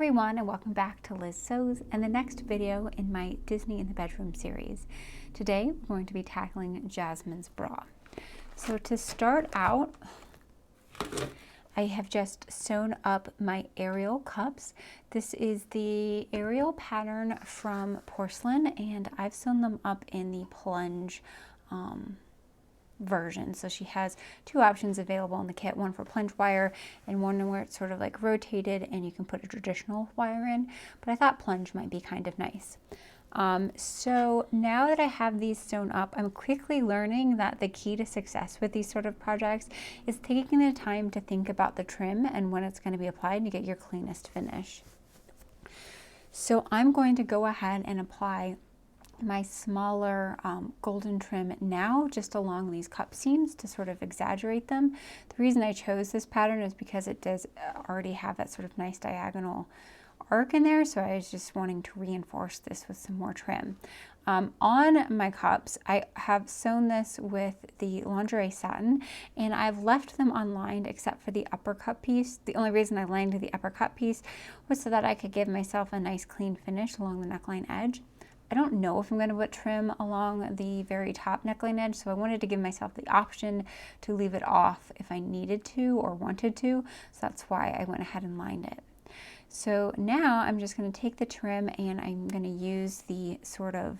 everyone, and welcome back to Liz Sews and the next video in my Disney in the Bedroom series. Today we're going to be tackling Jasmine's bra. So to start out, I have just sewn up my Ariel cups. This is the Ariel pattern from Porcelain, and I've sewn them up in the plunge version. So she has two options available in the kit, one for plunge wire and one where it's sort of like rotated and you can put a traditional wire in, but I thought plunge might be kind of nice. So now that I have these sewn up, I'm quickly learning that the key to success with these sort of projects is taking the time to think about the trim and when it's going to be applied to get your cleanest finish. So I'm going to go ahead and apply my smaller golden trim now just along these cup seams to sort of exaggerate them. The reason I chose this pattern is because it does already have that sort of nice diagonal arc in there, so I was just wanting to reinforce this with some more trim. On my cups, I have sewn this with the lingerie satin, and I've left them unlined except for the upper cup piece. The only reason I lined the upper cup piece was so that I could give myself a nice clean finish along the neckline edge. I don't know if I'm going to put trim along the very top neckline edge, so I wanted to give myself the option to leave it off if I needed to or wanted to, so that's why I went ahead and lined it. So now I'm just going to take the trim and I'm going to use the sort of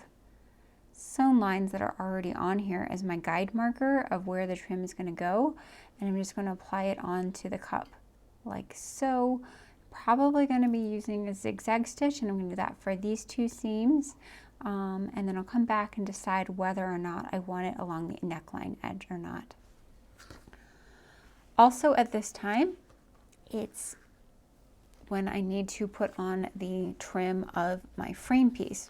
sewn lines that are already on here as my guide marker of where the trim is going to go, and I'm just going to apply it onto the cup like so. Probably going to be using a zigzag stitch, and I'm going to do that for these two seams, and then I'll come back and decide whether or not I want it along the neckline edge or not. Also at this time, it's when I need to put on the trim of my frame piece.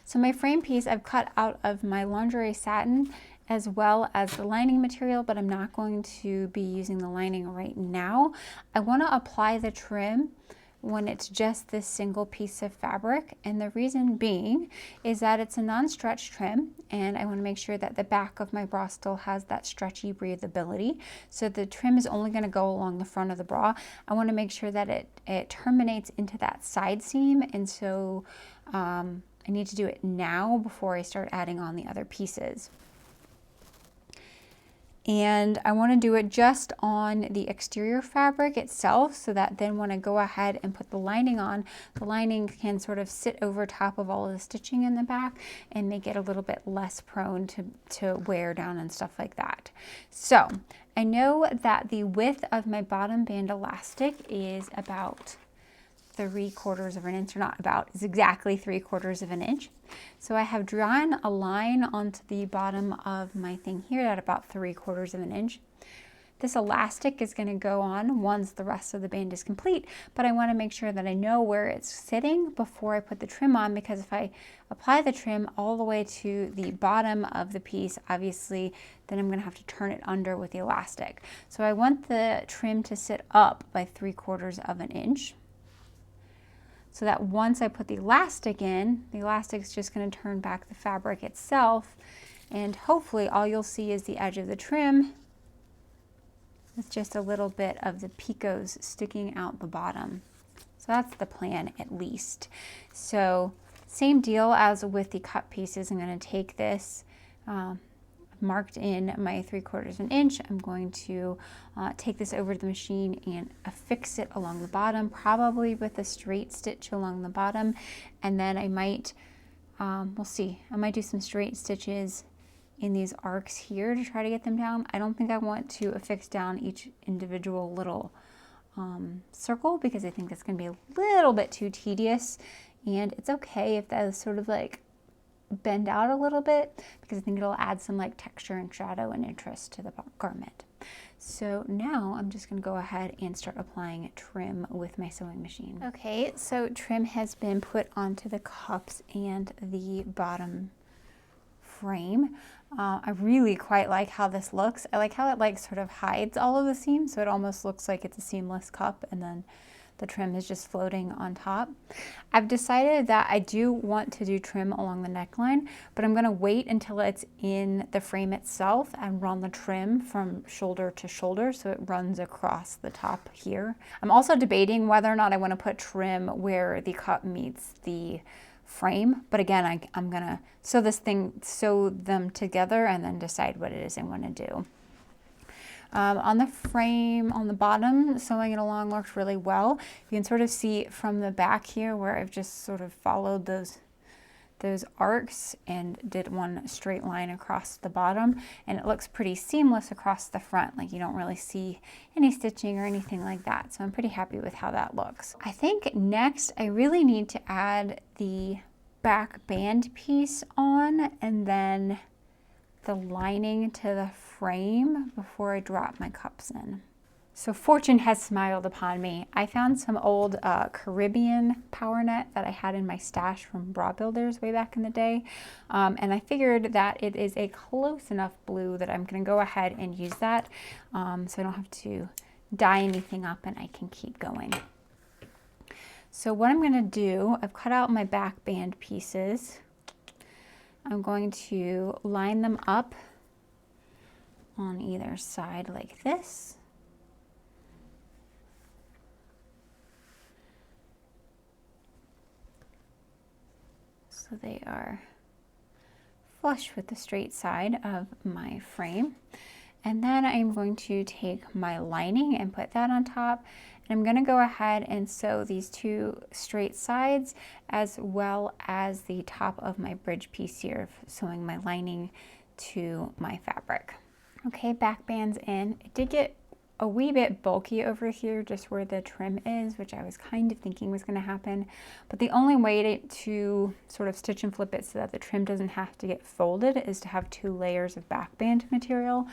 So my frame piece I've cut out of my lingerie satin as well as the lining material, but I'm not going to be using the lining right now. I want to apply the trim when it's just this single piece of fabric, and the reason being is that it's a non-stretch trim, and I want to make sure that the back of my bra still has that stretchy breathability. So the trim is only going to go along the front of the bra. I want to make sure that it terminates into that side seam, and so I need to do it now before I start adding on the other pieces. And I want to do it just on the exterior fabric itself, so that then when I go ahead and put the lining on, the lining can sort of sit over top of all of the stitching in the back and make it a little bit less prone to wear down and stuff like that. So I know that the width of my bottom band elastic is about 3/4 of an inch, or not about, it's exactly 3/4 of an inch. So I have drawn a line onto the bottom of my thing here at about 3/4 of an inch. This elastic is going to go on once the rest of the band is complete, but I want to make sure that I know where it's sitting before I put the trim on, because if I apply the trim all the way to the bottom of the piece, obviously then I'm going to have to turn it under with the elastic. So I want the trim to sit up by 3/4 of an inch, so that once I put the elastic in, the elastic is just going to turn back the fabric itself, and hopefully all you'll see is the edge of the trim with just a little bit of the picots sticking out the bottom. So that's the plan, at least. So same deal as with the cut pieces. I'm going to take this, marked in my 3/4 of an inch. I'm going to take this over to the machine and affix it along the bottom, probably with a straight stitch along the bottom, and then I might, we'll see, I might do some straight stitches in these arcs here to try to get them down. I don't think I want to affix down each individual little circle, because I think that's going to be a little bit too tedious, and it's okay if that is sort of like bend out a little bit, because I think it'll add some like texture and shadow and interest to the garment. So now I'm just going to go ahead and start applying trim with my sewing machine. Okay, so trim has been put onto the cups and the bottom frame. I really quite like how this looks. I like how it like sort of hides all of the seams, so it almost looks like it's a seamless cup, and then the trim is just floating on top. I've decided that I do want to do trim along the neckline, but I'm going to wait until it's in the frame itself and run the trim from shoulder to shoulder so it runs across the top here. I'm also debating whether or not I want to put trim where the cup meets the frame, but again, I'm gonna sew them together and then decide what it is I want to do. On the frame on the bottom, sewing it along works really well. You can sort of see from the back here where I've just sort of followed those arcs and did one straight line across the bottom, and it looks pretty seamless across the front. Like you don't really see any stitching or anything like that. So I'm pretty happy with how that looks. I think next I really need to add the back band piece on and then the lining to the frame before I drop my cups in. So fortune has smiled upon me. I found some old Caribbean power net that I had in my stash from Bra Builders way back in the day. And I figured that it is a close enough blue that I'm gonna go ahead and use that so I don't have to dye anything up and I can keep going. So what I'm gonna do, I've cut out my back band pieces. I'm going to line them up on either side like this. So they are flush with the straight side of my frame. And then I'm going to take my lining and put that on top. And I'm going to go ahead and sew these two straight sides as well as the top of my bridge piece here, sewing my lining to my fabric. Okay, back band's in. It did get a wee bit bulky over here just where the trim is, which I was kind of thinking was going to happen, but the only way to sort of stitch and flip it so that the trim doesn't have to get folded is to have 2 layers of back band material.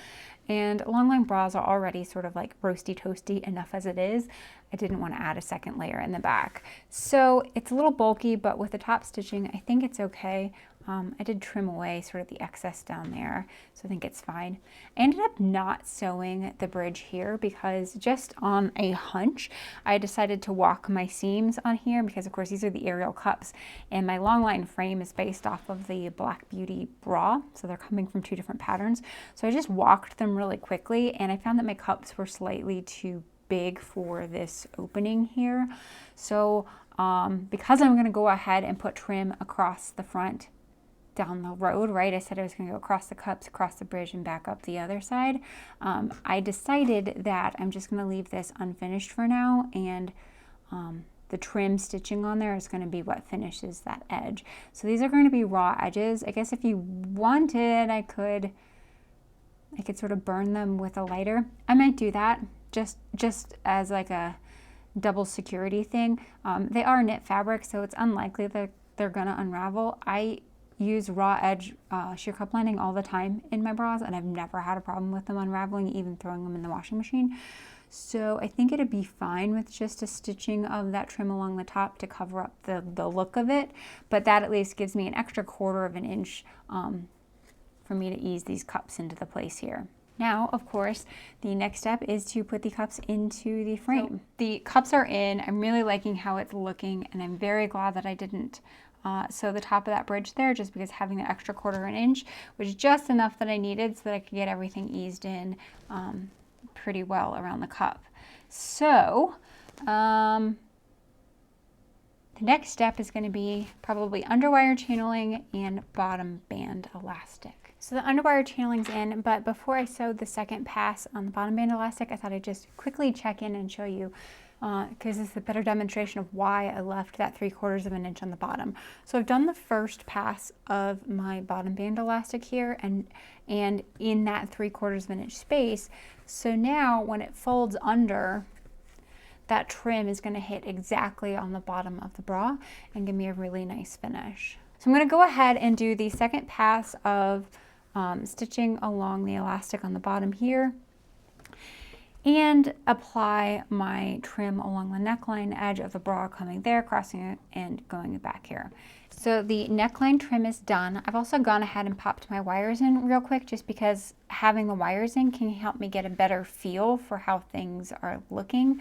And long line bras are already sort of like roasty toasty enough as it is. I didn't want to add a second layer in the back. So it's a little bulky, but with the top stitching, I think it's okay. I did trim away sort of the excess down there, so I think it's fine. I ended up not sewing the bridge here because just on a hunch, I decided to walk my seams on here because of course these are the Ariel cups and my long line frame is based off of the Black Beauty bra, so they're coming from 2 different patterns. So I just walked them really quickly and I found that my cups were slightly too big for this opening here. So because I'm going to go ahead and put trim across the front down the road, right? I said I was going to go across the cups, across the bridge, and back up the other side. I decided that I'm just going to leave this unfinished for now, and the trim stitching on there is going to be what finishes that edge. So these are going to be raw edges. I guess if you wanted, I could sort of burn them with a lighter. I might do that just as like a double security thing. They are knit fabric, so it's unlikely that they're going to unravel. I use raw edge sheer cup lining all the time in my bras and I've never had a problem with them unraveling, even throwing them in the washing machine. So I think it'd be fine with just a stitching of that trim along the top to cover up the look of it, but that at least gives me an extra 1/4 of an inch for me to ease these cups into the place here. Now, of course, the next step is to put the cups into the frame. So the cups are in. I'm really liking how it's looking and I'm very glad that I didn't sew the top of that bridge there, just because having the extra 1/4 an inch was just enough that I needed so that I could get everything eased in pretty well around the cup. So the next step is going to be probably underwire channeling and bottom band elastic. So the underwire channeling's in, but before I sewed the second pass on the bottom band elastic, I thought I'd just quickly check in and show you because it's a better demonstration of why I left that 3/4 of an inch on the bottom. So I've done the first pass of my bottom band elastic here and in that 3/4 of an inch space. So now when it folds under, that trim is going to hit exactly on the bottom of the bra and give me a really nice finish. So I'm going to go ahead and do the second pass of stitching along the elastic on the bottom here and apply my trim along the neckline edge of the bra, coming there, crossing it, and going back here. So the neckline trim is done. I've also gone ahead and popped my wires in real quick just because having the wires in can help me get a better feel for how things are looking.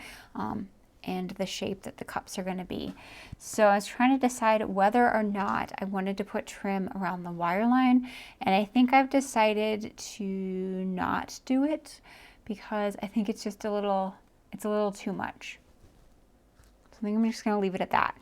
and the shape that the cups are going to be. So I was trying to decide whether or not I wanted to put trim around the wire line, and I think I've decided to not do it because I think it's just a little too much. So I think I'm just going to leave it at that.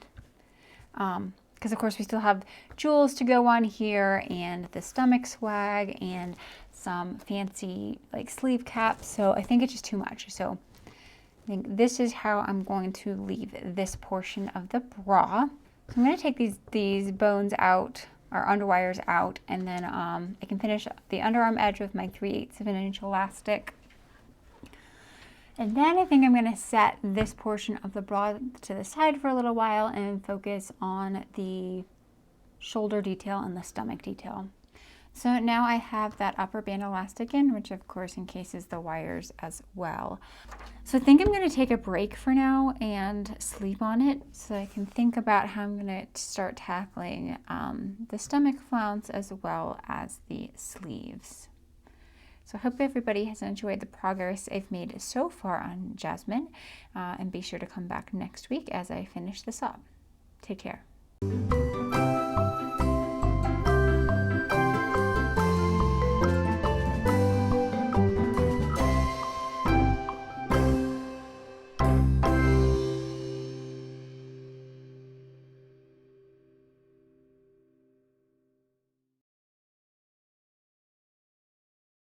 Because of course we still have jewels to go on here and the stomach swag and some fancy like sleeve caps. So I think it's just too much. So I think this is how I'm going to leave this portion of the bra. So I'm going to take these bones out, or underwires out, and then I can finish the underarm edge with my 3/8 of an inch elastic. And then I think I'm going to set this portion of the bra to the side for a little while and focus on the shoulder detail and the stomach detail. So now I have that upper band elastic in, which of course encases the wires as well. So I think I'm going to take a break for now and sleep on it so I can think about how I'm going to start tackling the stomach flounce as well as the sleeves. So I hope everybody has enjoyed the progress I've made so far on Jasmine, and be sure to come back next week as I finish this up. Take care.